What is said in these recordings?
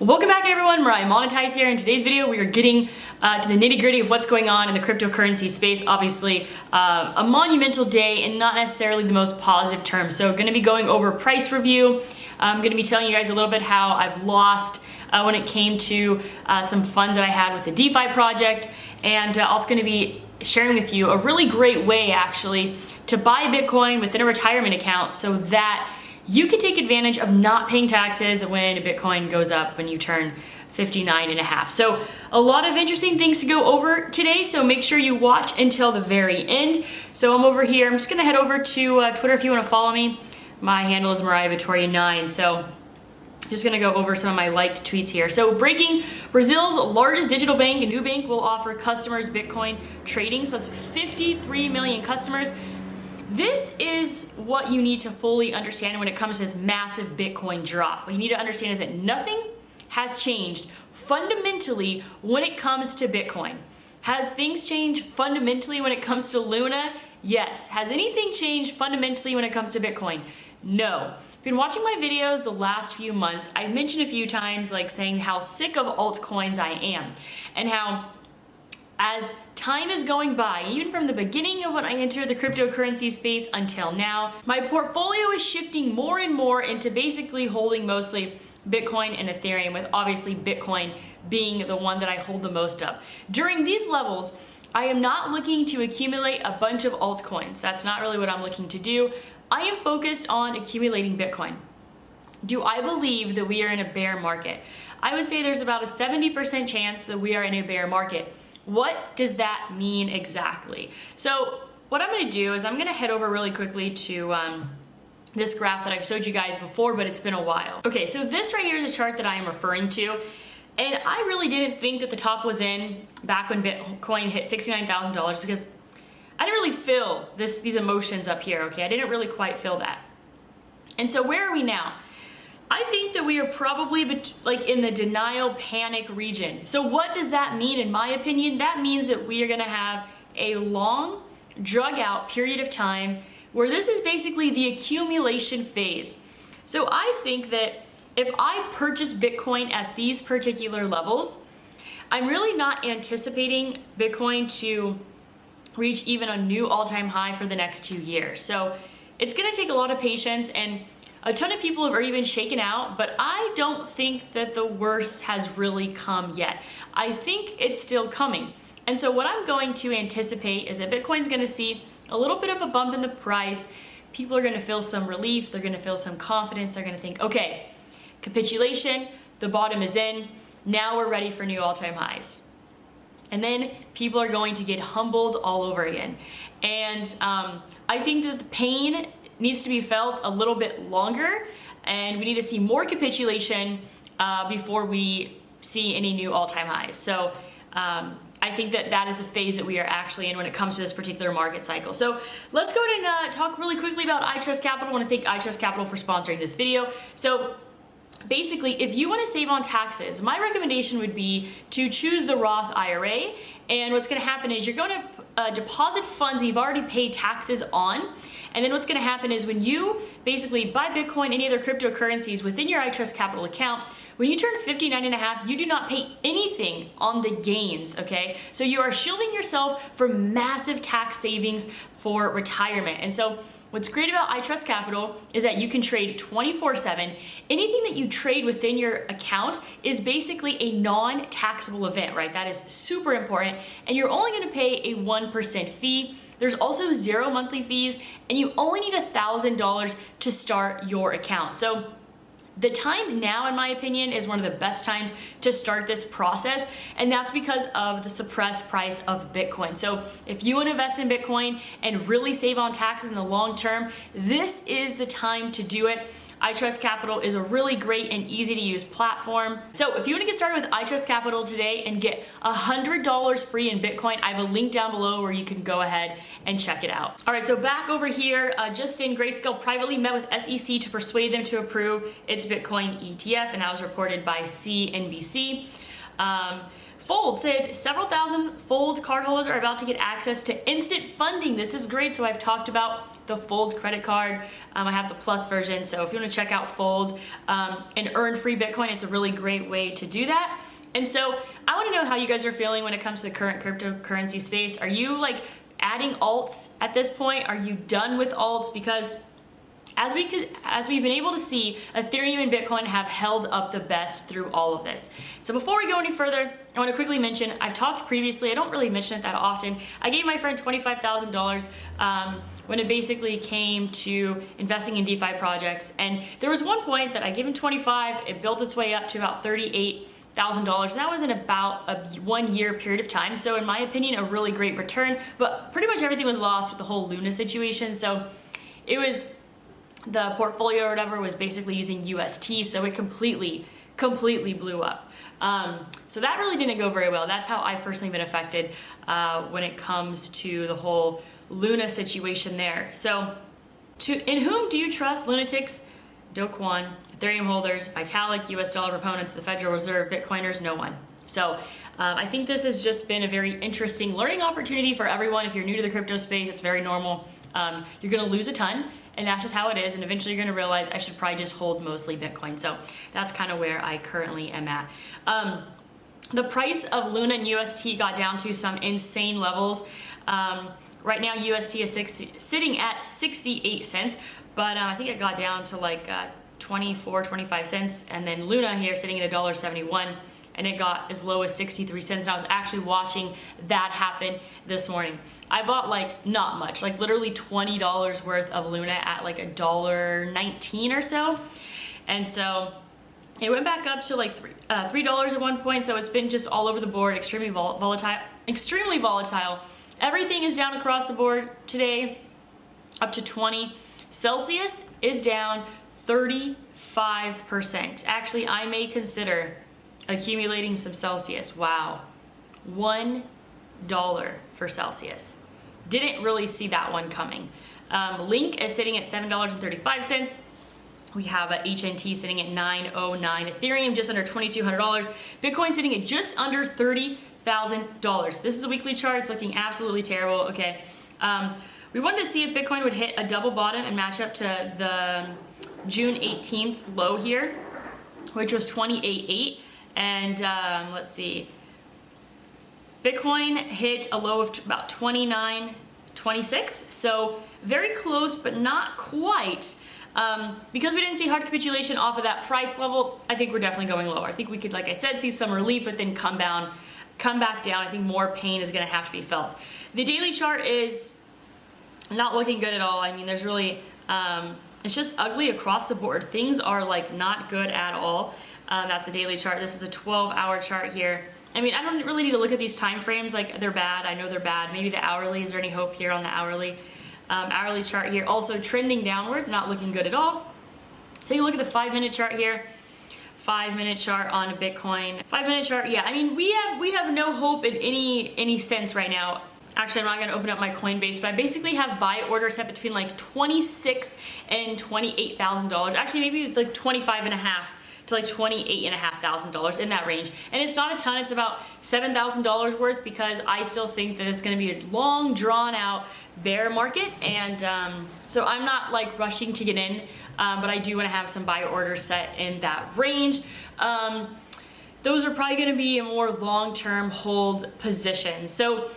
Welcome back everyone, Mariah Monetize here. In today's video, we are getting to the nitty gritty of what's going on in the cryptocurrency space. Obviously, a monumental day and not necessarily the most positive terms. So going to be going over price review. I'm going to be telling you guys a little bit how I've lost when it came to some funds that I had with the DeFi project. And also going to be sharing with you a really great way actually to buy Bitcoin within a retirement account so that you can take advantage of not paying taxes when Bitcoin goes up when you turn 59.5. So a lot of interesting things to go over today, so make sure you watch until the very end. So I'm over here. I'm just gonna head over to Twitter if you wanna follow me. My handle is 𝘱𝘱𝘳𝘗𝘳𝘧9. So just gonna go over some of my liked tweets here. So breaking, Brazil's largest digital bank, Nubank, will offer customers Bitcoin trading. So that's 53 million customers. This is what you need to fully understand when it comes to this massive Bitcoin drop. What you need to understand is that nothing has changed fundamentally when it comes to Bitcoin. Has things changed fundamentally when it comes to Luna? Yes. Has anything changed fundamentally when it comes to Bitcoin? No. If you've been watching my videos the last few months, I've mentioned a few times like saying how sick of altcoins I am and how as time is going by, even from the beginning of when I entered the cryptocurrency space until now, my portfolio is shifting more and more into basically holding mostly Bitcoin and Ethereum, with obviously Bitcoin being the one that I hold the most of. During these levels, I am not looking to accumulate a bunch of altcoins. That's not really what I'm looking to do. I am focused on accumulating Bitcoin. Do I believe that we are in a bear market? I would say there's about a 70% chance that we are in a bear market. What does that mean exactly? So what I'm going to do is I'm going to head over really quickly to this graph that I've showed you guys before, but it's been a while. Okay, so this right here is a chart that I am referring to, and I really didn't think that the top was in back when Bitcoin hit $69,000 because I didn't really feel these emotions up here, okay? I didn't really quite feel that. And so where are we now? I think that we are probably like in the denial panic region. So what does that mean in my opinion? That means that we are gonna have a long drug out period of time where this is basically the accumulation phase. So I think that if I purchase Bitcoin at these particular levels, I'm really not anticipating Bitcoin to reach even a new all-time high for the next 2 years. So it's gonna take a lot of patience, and a ton of people have already been shaken out, but I don't think that the worst has really come yet. I think it's still coming. And so what I'm going to anticipate is that Bitcoin's gonna see a little bit of a bump in the price. People are gonna feel some relief, they're gonna feel some confidence, they're gonna think, okay, capitulation, the bottom is in, now we're ready for new all-time highs. And then people are going to get humbled all over again. And I think that the pain needs to be felt a little bit longer, and we need to see more capitulation before we see any new all-time highs. So I think that that is the phase that we are actually in when it comes to this particular market cycle. So let's go ahead and talk really quickly about iTrust Capital. I want to thank iTrust Capital for sponsoring this video. So basically, if you want to save on taxes, my recommendation would be to choose the Roth IRA. And what's going to happen is you're going to deposit funds you've already paid taxes on. And then what's going to happen is when you basically buy Bitcoin, any other cryptocurrencies within your iTrust Capital account, when you turn 59.5, you do not pay anything on the gains, okay? So you are shielding yourself from massive tax savings for retirement. And so what's great about iTrust Capital is that you can trade 24/7. Anything that you trade within your account is basically a non-taxable event, right? That is super important. And you're only gonna pay a 1% fee. There's also 0 monthly fees, and you only need $1,000 to start your account. So the time now, in my opinion, is one of the best times to start this process, and that's because of the suppressed price of Bitcoin. So if you want to invest in Bitcoin and really save on taxes in the long term, this is the time to do it. iTrust Capital is a really great and easy to use platform. So if you want to get started with iTrust Capital today and get $100 free in Bitcoin, I have a link down below where you can go ahead and check it out. All right, so back over here, Justin Grayscale privately met with SEC to persuade them to approve its Bitcoin ETF, and that was reported by CNBC. Fold said several thousand Fold cardholders are about to get access to instant funding. This is great. So I've talked about the Fold credit card. I have the Plus version. So if you want to check out Fold and earn free Bitcoin, it's a really great way to do that. And so I want to know how you guys are feeling when it comes to the current cryptocurrency space. Are you like adding alts at this point? Are you done with alts? Because as we've been able to see, Ethereum and Bitcoin have held up the best through all of this. So before we go any further, I want to quickly mention, I've talked previously, I don't really mention it that often. I gave my friend $25,000 when it basically came to investing in DeFi projects. And there was one point that I gave him 25, it built its way up to about $38,000. And that was in about a 1 year period of time. So in my opinion, a really great return, but pretty much everything was lost with the whole Luna situation. So it was, the portfolio or whatever was basically using UST, so it completely blew up. So that really didn't go very well. That's how I've personally been affected when it comes to the whole Luna situation there. So in whom do you trust? Lunatics, Do Kwon, Ethereum holders, Vitalik, US dollar proponents, the Federal Reserve, Bitcoiners, no one. So I think this has just been a very interesting learning opportunity for everyone. If you're new to the crypto space, it's very normal. You're gonna lose a ton, and that's just how it is, and eventually you're gonna realize I should probably just hold mostly Bitcoin. So that's kind of where I currently am at. The price of Luna and UST got down to some insane levels. Right now UST is sitting at 68 cents, but I think it got down to like 24, 25 cents, and then Luna here sitting at $1.71, and it got as low as 63 cents, and I was actually watching that happen this morning. I bought like not much, like literally $20 worth of Luna at like $1.19 or so. And so it went back up to like $3 at one point. So it's been just all over the board, extremely volatile. Everything is down across the board today, up to 20. Celsius is down 35%. Actually, I may consider accumulating some Celsius. Wow. $1 for Celsius. Didn't really see that one coming. Link is sitting at $7.35. We have a HNT sitting at $9.09. Ethereum just under $2,200. Bitcoin sitting at just under $30,000. This is a weekly chart. It's looking absolutely terrible. Okay. We wanted to see if Bitcoin would hit a double bottom and match up to the June 18th low here, which was 28.8. And let's see. Bitcoin hit a low of about 29.26, so very close, but not quite. Because we didn't see hard capitulation off of that price level, I think we're definitely going lower. I think we could, like I said, see some relief, but then come back down. I think more pain is going to have to be felt. The daily chart is not looking good at all. I mean, there's really, it's just ugly across the board. Things are like not good at all. That's the daily chart. This is a 12-hour chart here. I mean, I don't really need to look at these time frames like they're bad. I know they're bad. Maybe the hourly. Is there any hope here on the hourly? Hourly chart here also trending downwards, not looking good at all. Take a look at the 5-minute chart here. 5-minute chart on Bitcoin. 5-minute chart. Yeah, I mean, we have no hope in any sense right now. Actually, I'm not gonna open up my Coinbase, but I basically have buy orders set between like $26,000 and $28,000. Actually, maybe like 25.5 to like $28,500 in that range. And it's not a ton, it's about $7,000 worth, because I still think that it's gonna be a long, drawn out bear market. And so I'm not like rushing to get in, but I do wanna have some buy orders set in that range. Those are probably gonna be a more long-term hold position. So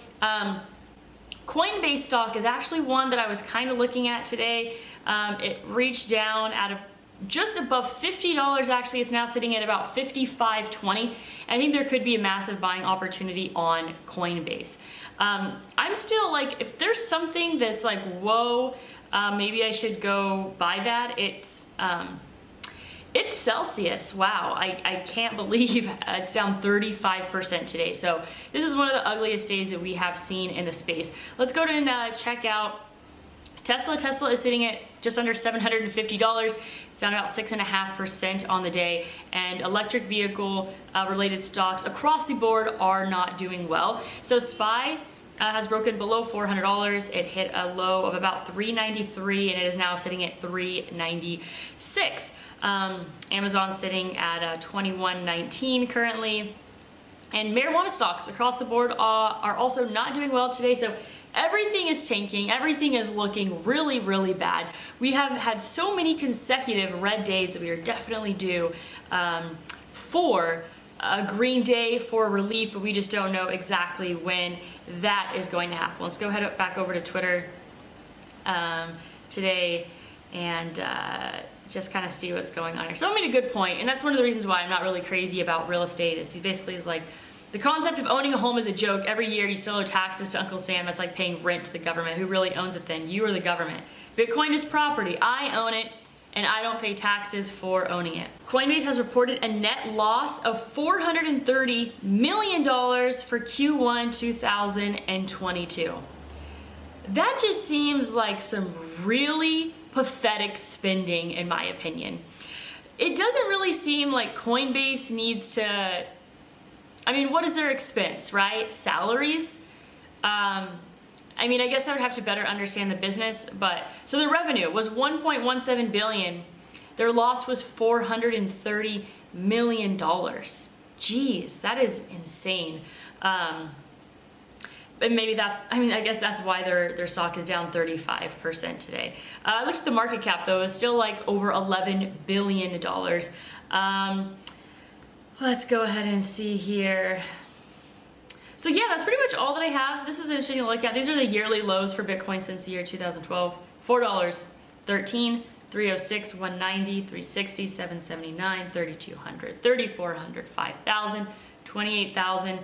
Coinbase stock is actually one that I was kind of looking at today. It reached down at just above $50. Actually, it's now sitting at about $55.20. I think there could be a massive buying opportunity on Coinbase. I'm still like, if there's something that's like, whoa, maybe I should go buy that. It's Celsius. Wow, I can't believe it's down 35% today. So this is one of the ugliest days that we have seen in the space. Let's go and check out Tesla. Tesla is sitting at just under $750. It's down about 6.5% on the day. And electric vehicle related stocks across the board are not doing well. So SPY has broken below $400. It hit a low of about $393, and it is now sitting at $396. Amazon sitting at $21.19 currently. And marijuana stocks across the board are also not doing well today. So everything is tanking. Everything is looking really, really bad. We have had so many consecutive red days that we are definitely due for a green day for relief, but we just don't know exactly when that is going to happen. Let's go ahead back over to Twitter today and just kind of see what's going on here. So I made a good point, and that's one of the reasons why I'm not really crazy about real estate. Is he basically is like, the concept of owning a home is a joke. Every year you still owe taxes to Uncle Sam. That's like paying rent to the government. Who really owns it then? You or the government. Bitcoin is property. I own it, and I don't pay taxes for owning it. Coinbase has reported a net loss of $430 million for Q1 2022. That just seems like some really pathetic spending, in my opinion. It doesn't really seem like Coinbase needs to, I mean, what is their expense, right? Salaries? I mean, I guess I would have to better understand the business, but, so their revenue was 1.17 billion. Their loss was $430 million. Jeez, that is insane. And maybe that's, I mean, I guess that's why their stock is down 35% today. I looked at the market cap though, it's still like over $11 billion. Let's go ahead and see here. So yeah, that's pretty much all that I have. This is interesting to look at. These are the yearly lows for Bitcoin since the year 2012. $4, 13, 306, 190, 360, 779, 3200, 3400, 5000, 28,000,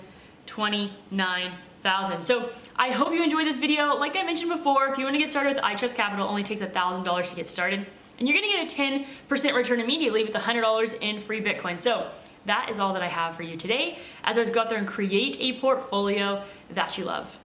29,000. So I hope you enjoyed this video. Like I mentioned before, if you want to get started with iTrust Capital, it only takes $1,000 to get started. And you're gonna get a 10% return immediately with $100 in free Bitcoin. So that is all that I have for you today as I go out there and create a portfolio that you love.